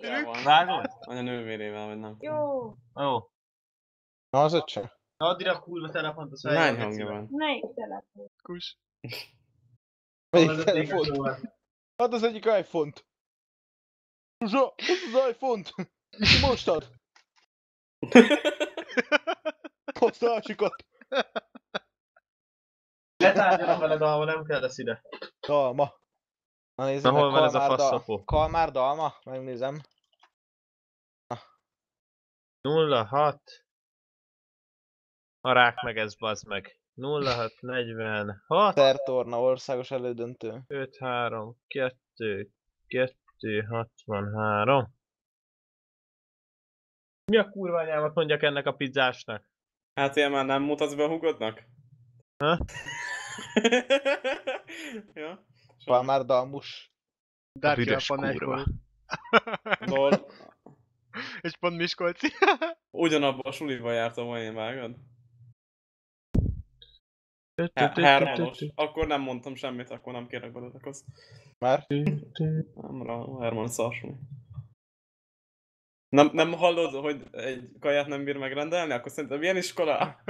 anyjával. Vágod? Anya nővérével, vagy nem. Jó. Ó. Na az öccse. Addig a kurva telefont a Lány szájjal. hangja van. Melyik telefon? Kus. Melyik telefont? Hát az egyik iPhone-t. Zsuzsa, hozd az iPhone-t! Most ad! Hozd a másikat! Letárgyalom veled, ahol nem kell lesz ide. Dalma. Na nézzük Na, meg, hol van ez a Kalmár faszapó? Kalmár Dalma, megnézem. 06. A rák meg ez, bazd meg. 0646 Szertorna országos elődöntő. 53 2 2 63. Mi a kurva anyámat mondjak ennek a pizzásnak? Hát ilyen már nem mutatsz be a hugodnak? Ha? Ja. Kalmár Dalmus. Darki a panelkor. Lol. És pont Miskolci. Ugyanabban a suliba jártam, ha én vágod? Hermanos. Akkor nem mondtam semmit, akkor nem kérek belőlek azt. Már? Nem, Herman szarsú. Nem hallod, hogy egy kaját nem bír megrendelni? Akkor szerintem milyen iskola?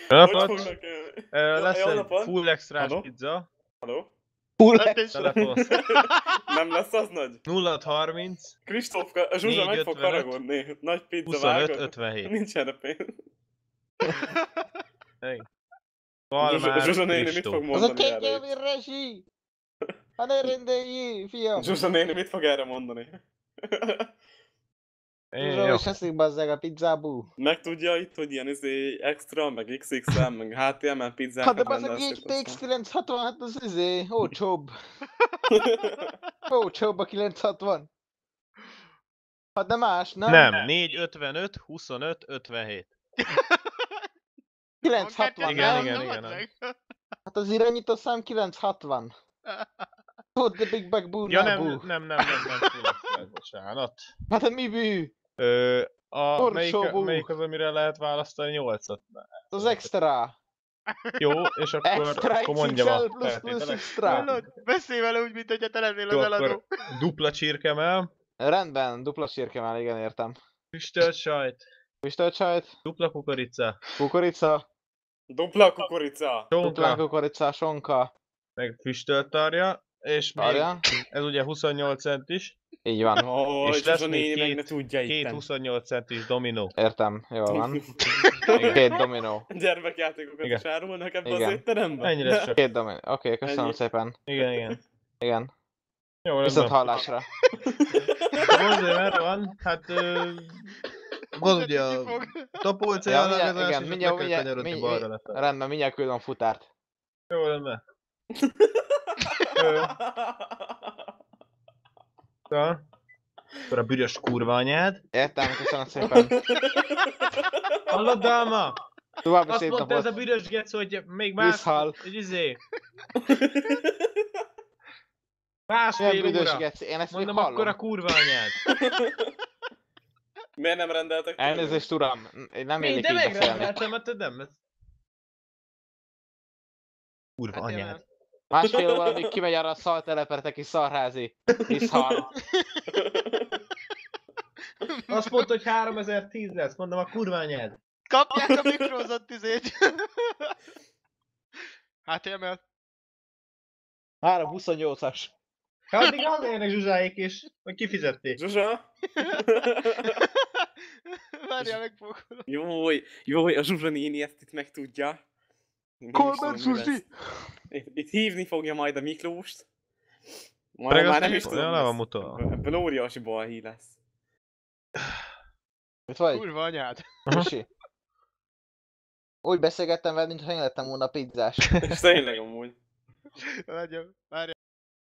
Napot! Lesz Jó egy napot! full extrás Halló? pizza. Halló? Telefosz. Nem lesz az nagy? 0630 Kristófka, Zsuzsa meg fog 4,55, haragudni. Nagy pizza 25 vágod? 57. Nincs erre pénz. Kalmár Zsuzsa néni mit fog Kristóf. Az a mondani erre? tényelmi rezsi! Hát ne rendeljé, fiam! Zsuzsa néni mit fog erre mondani? Zsuzsa, Jó. is eszik bazzeg a pizzábú. Meg tudja itt, hogy ilyen extra, meg XXL, meg HTML pizzákat Hát de bazzeg rendelsz, így TX960, hát az olcsóbb. Olcsóbb a 960. Hát de más, nem? Nem, 455 25 57. 960, Igen, nem? igen. Hát az irányító szám 960. Put the big back boo, Ja now, nem, boo. nem, bocsánat. Hát mi bű? Melyik, melyik az, amire lehet választani 8-at? Az extra. Jó, és Extra akkor mondjam a XXL plus feltételeket. extra. Hallod? Beszélj vele úgy, mint hogyha te lennél az Jó, eladó. akkor dupla csirkemell, Rendben, dupla sírkemál, igen, értem. füstölt sajt, Füstölt sajt, dupla kukorica, kukorica, Dupla kukorica! duplán csonka, kukorica, sonka, meg füstölt tarja, és még tarja. ez ugye 28 centis, Így van, Ó, És és lesz Zsuzsa még néni meg két- ne tudja két itten. 28 centis dominó. értem, jól van. Két dominó. Gyermekjátékokat Igen. is árulnak ebbe Igen. az étterembe? Ennyire csak. Két dominó. Oké, köszönöm Ennyi. szépen. Igen. Igen. Jó, Viszont rendben. hallásra. Most merre van? Hát... van ugye a Tapolca Ja, járlagozás, igen, és mindjárt, meg kell kanyarodni balra lefelé. rendben, mindjárt küldöm futárt. Jó, rendben. Jó. Szóval, akkor a büdös kurva anyád. Értem, köszönöm szépen. Hallod, Dalma? További Azt szép mondta ez a napot. büdös gec, hogy még más... Visszhal. Egy Milyen másfél büdös óra. geci, én ezt még Mondom, akkor a hallom. kurva anyád. Miért nem rendeltek? tőlem? Elnézést, uram, én nem élik De így beszélni. megrendeltem, hát te nem. ez- Kurva Hát anyád. Másfél óra, amíg kimegy arra a szaltelepre, te kis szarházi. Visszhal. Azt mondta, hogy 3010 lesz, mondom, a kurva anyád. Kapják a mikrózott izét. HTML. 328-as. Addig hazajönnek Zsuzsáék is, hogy kifizették. Zsuzsa? Várjál, megfogom. Jój, a Zsuzsa néni ezt itt megtudja. Én nem is Kolben tudom, mi Susi! lesz. Itt hívni fogja majd a Miklóst. Pedig Már azt nem nem is is- tudom. le van lesz. mutatva. Ebből óriási balhí lesz. Mit vagy? Kurva anyád. Susi? Úgy beszélgettem veled, mintha én lettem volna pizzás. És tényleg amúgy. Várjál, várjál.